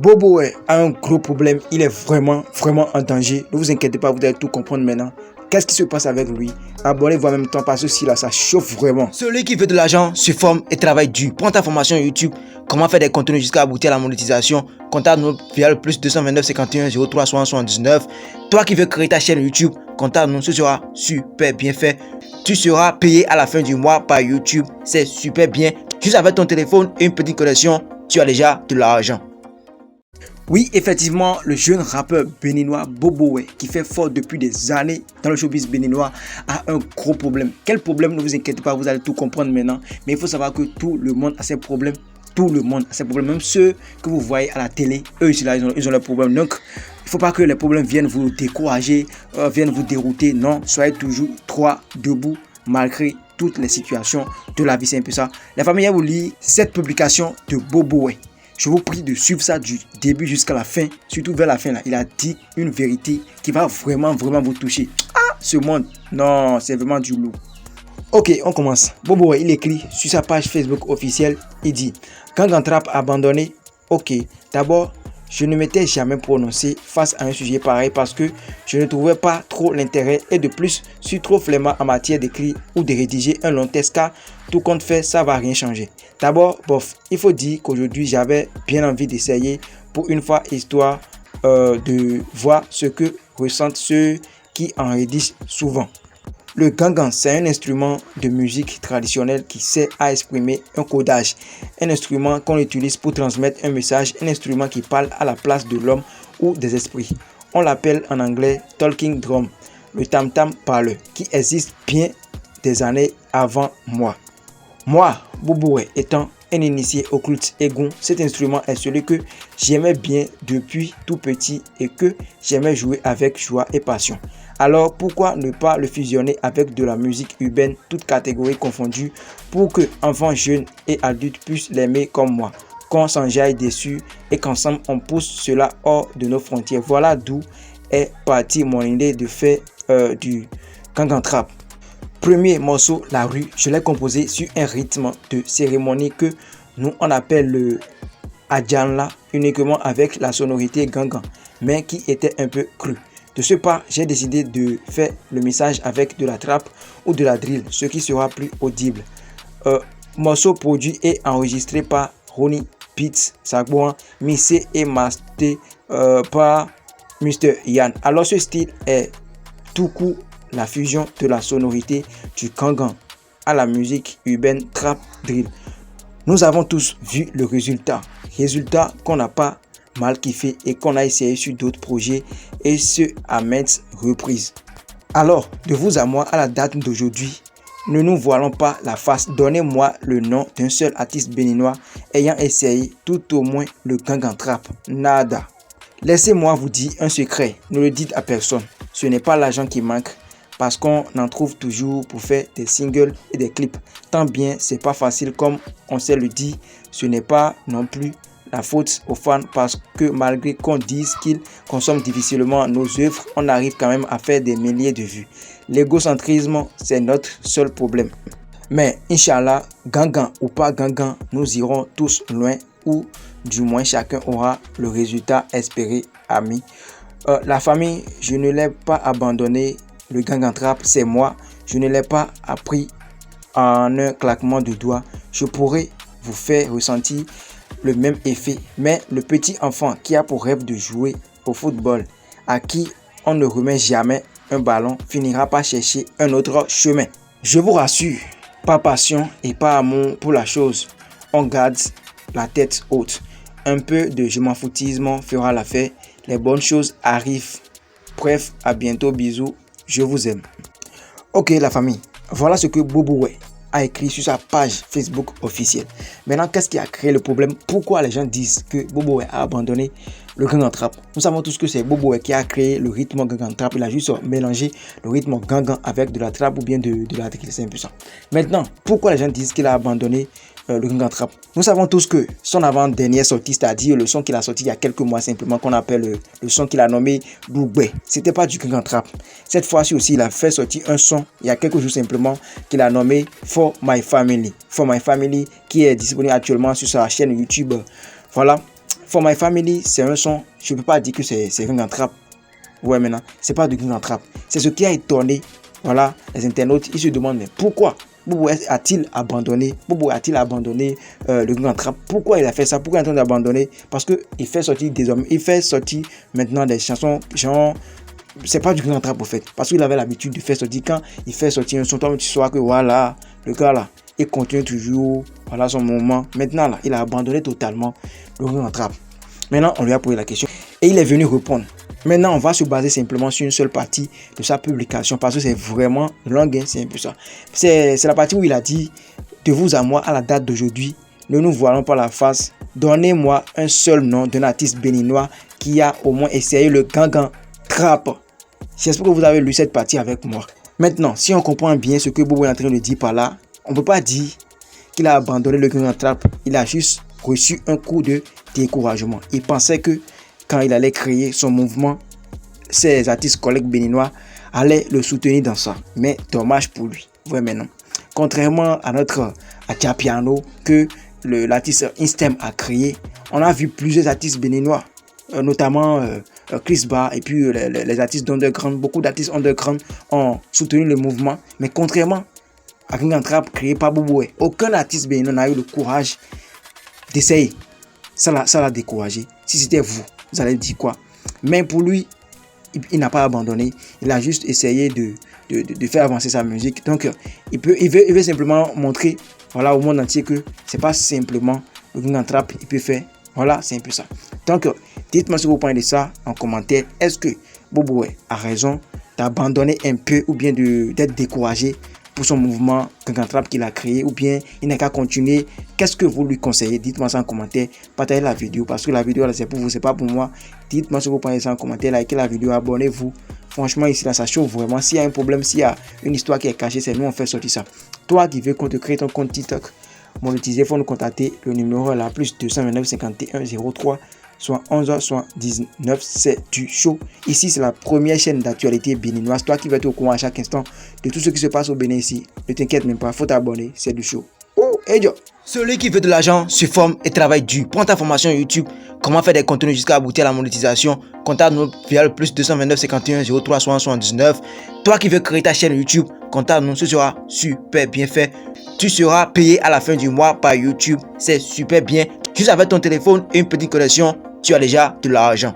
Bobo a un gros problème, il est vraiment en danger. Ne vous inquiétez pas, vous allez tout comprendre maintenant. Qu'est-ce qui se passe avec lui? Abonnez-vous en même temps parce que si là, ça chauffe vraiment. Celui qui veut de l'argent se forme et travaille dur. Prends ta formation YouTube, comment faire des contenus jusqu'à aboutir à la monétisation. Contacte-nous via le plus 229 51 03 79. Toi qui veux créer ta chaîne YouTube, contacte-nous, ce sera super bien fait. Tu seras payé à la fin du mois par YouTube, c'est super bien. Juste avec ton téléphone et une petite connexion, tu as déjà de l'argent. Oui, effectivement, le jeune rappeur béninois Bobo, qui fait fort depuis des années dans le showbiz béninois, a un gros problème. Quel problème? Ne vous inquiétez pas, vous allez tout comprendre maintenant. Mais il faut savoir que tout le monde a ses problèmes. Tout le monde a ses problèmes. Même ceux que vous voyez à la télé, eux, ils ont leurs problèmes. Donc, il ne faut pas que les problèmes viennent vous décourager, viennent vous dérouter. Non, soyez toujours droit, debout, malgré toutes les situations de la vie. C'est un peu ça. La famille, vous lit cette publication de Bobo. Je vous prie de suivre ça du début jusqu'à la fin. Surtout vers la fin, là, il a dit une vérité qui va vraiment vous toucher. Ah, ce monde, non, c'est vraiment du lourd. Ok, on commence. Bobo, il écrit sur sa page Facebook officielle. Il dit: Gangan Trap abandonné. Ok, d'abord, je ne m'étais jamais prononcé face à un sujet pareil parce que je ne trouvais pas trop l'intérêt et de plus, je suis trop flemmard en matière d'écrire ou de rédiger un long texte car tout compte fait, ça va rien changer. D'abord, bof, il faut dire qu'aujourd'hui, j'avais bien envie d'essayer pour une fois, histoire de voir ce que ressentent ceux qui en rédigent souvent. Le gangan, c'est un instrument de musique traditionnel qui sert à exprimer un codage, un instrument qu'on utilise pour transmettre un message, un instrument qui parle à la place de l'homme ou des esprits. On l'appelle en anglais talking drum, le tam-tam parleur, qui existe bien des années avant moi. Moi, Bobo, étant un initié au culte Egun, cet instrument est celui que j'aimais bien depuis tout petit et que j'aimais jouer avec joie et passion. Alors pourquoi ne pas le fusionner avec de la musique urbaine, toutes catégories confondues, pour que enfants, jeunes et adultes puissent l'aimer comme moi, qu'on s'enjaille dessus et qu'ensemble on pousse cela hors de nos frontières. Voilà d'où est partie mon idée de faire du Gangan Trap. Premier morceau, La Rue, je l'ai composé sur un rythme de cérémonie que nous on appelle le Adjanla, uniquement avec la sonorité gangan, mais qui était un peu cru. De ce pas, j'ai décidé de faire le message avec de la trappe ou de la drill, ce qui sera plus audible. Morceau produit et enregistré par Ronnie Beats, Sagouan, mixé et mastered par Mr. Yann. Alors ce style est tout court la fusion de la sonorité du gangan à la musique urbaine trap drill. Nous avons tous vu le résultat qu'on n'a pas mal kiffé et qu'on a essayé sur d'autres projets et ce à maintes reprises. Alors, de vous à moi, à la date d'aujourd'hui, ne nous voilons pas la face. Donnez-moi le nom d'un seul artiste béninois ayant essayé tout au moins le Gangan Trap. Nada. Laissez-moi vous dire un secret, ne le dites à personne. Ce n'est pas l'argent qui manque, parce qu'on en trouve toujours pour faire des singles et des clips. Tant bien, c'est pas facile comme on sait le dire, ce n'est pas non plus la faute aux fans parce que malgré qu'on dise qu'ils consomment difficilement nos œuvres, on arrive quand même à faire des milliers de vues. L'égocentrisme, c'est notre seul problème. Mais Inch'Allah, gangan ou pas gangan, nous irons tous loin ou du moins chacun aura le résultat espéré, amis. La famille, je ne l'ai pas abandonné. Le Gangan Trap, c'est moi. Je ne l'ai pas appris en un claquement de doigts. Je pourrais vous faire ressentir le même effet. Mais le petit enfant qui a pour rêve de jouer au football, à qui on ne remet jamais un ballon, finira par chercher un autre chemin. Je vous rassure, pas passion et pas amour pour la chose. On garde la tête haute. Un peu de je m'en foutisme fera l'affaire. Les bonnes choses arrivent. Bref, à bientôt, bisous. Je vous aime. Ok la famille, voilà ce que Bobo a écrit sur sa page Facebook officielle. Maintenant, qu'est-ce qui a créé le problème? Pourquoi les gens disent que Bobo a abandonné le Gangan Trap? Nous savons tous que c'est Bobo qui a créé le rythme Gangan Trap. Il a juste mélangé le rythme Gangan avec de la trap ou bien de la drill. C'est impuissant. Maintenant, pourquoi les gens disent qu'il a abandonné le Gangan Trap? Nous savons tous que son avant-dernière sortie, c'est-à-dire le son qu'il a sorti il y a quelques mois simplement, qu'on appelle le son qu'il a nommé Dougbe, c'était pas du Gangan Trap. Cette fois-ci aussi, il a fait sortir un son il y a quelques jours simplement qu'il a nommé For My Family. For My Family qui est disponible actuellement sur sa chaîne YouTube. Voilà. For My Family, c'est un son, je ne peux pas dire que c'est Gang en Trap. Ouais, maintenant, c'est pas de Gang en Trap. C'est ce qui a étonné, voilà, les internautes. Ils se demandent, mais pourquoi Bobo a-t-il abandonné le Gang en Trap? Pourquoi il a fait ça? Pourquoi il est en train d'abandonner? Parce qu'il fait sortir désormais, il fait sortir maintenant des chansons, genre, c'est pas du Gang en Trap au fait. Parce qu'il avait l'habitude de faire sortir, quand il fait sortir un son, toi tu sauras que voilà, le gars là, il continue toujours, voilà son moment. Maintenant là, il a abandonné totalement le Gang en Trap. Maintenant, on lui a posé la question et il est venu répondre. Maintenant, on va se baser simplement sur une seule partie de sa publication parce que c'est vraiment long, hein, c'est un peu ça. C'est la partie où il a dit: de vous à moi, à la date d'aujourd'hui, ne nous voilons pas la face. Donnez-moi un seul nom d'un artiste béninois qui a au moins essayé le Gang en Trap. J'espère que vous avez lu cette partie avec moi. Maintenant, si on comprend bien ce que Bobo est en train de dire par là, on ne peut pas dire qu'il a abandonné le Gang en Trap. Il a juste reçu un coup de découragement. Il pensait que quand il allait créer son mouvement, ses artistes collègues béninois allaient le soutenir dans ça. Mais dommage pour lui. Ouais, maintenant. Contrairement à notre Achapiano que l'artiste Instem a créé, on a vu plusieurs artistes béninois, notamment Chris Bar et puis les artistes underground. Beaucoup d'artistes underground ont soutenu le mouvement. Mais contrairement à Gang en Trap créé par Bobo, aucun artiste béninois n'a eu le courage d'essayer. Ça l'a découragé. Si c'était vous allez dire quoi? Mais pour lui, il n'a pas abandonné. Il a juste essayé de faire avancer sa musique. Donc, il veut simplement montrer, voilà, au monde entier que c'est pas simplement le Gang en Trap. Il peut faire, voilà, c'est un peu ça. Donc, dites-moi si vous pensez de ça en commentaire. Est-ce que Bobo a raison d'abandonner un peu ou bien d'être découragé pour son mouvement Gang en Trap qu'il a créé, ou bien il n'a qu'à continuer? Qu'est-ce que vous lui conseillez? Dites-moi ça en commentaire. Partagez la vidéo parce que la vidéo là c'est pour vous, c'est pas pour moi. Dites-moi ce que vous pensez ça en commentaire. Likez la vidéo, abonnez-vous. Franchement ici là ça chauffe vraiment. S'il y a un problème, s'il y a une histoire qui est cachée, c'est nous on fait sortir ça. Toi qui veux qu'on te crée ton compte TikTok monétisé, il faut nous contacter. Le numéro est là, plus 229 51 03 soit 11h, soit 19, c'est du show. Ici, c'est la première chaîne d'actualité béninoise. Toi qui vas être au courant à chaque instant de tout ce qui se passe au Bénin ici, ne t'inquiète même pas, faut t'abonner, c'est du show. Oh, hey yo! Celui qui veut de l'argent se forme et travaille dur. Prends ta formation YouTube, comment faire des contenus jusqu'à aboutir à la monétisation. Contacte-nous via le plus 229 51 03 79. Toi qui veux créer ta chaîne YouTube, contacte-nous, ce sera super bien fait. Tu seras payé à la fin du mois par YouTube, c'est super bien. Juste avec ton téléphone et une petite connexion, tu as déjà de l'argent.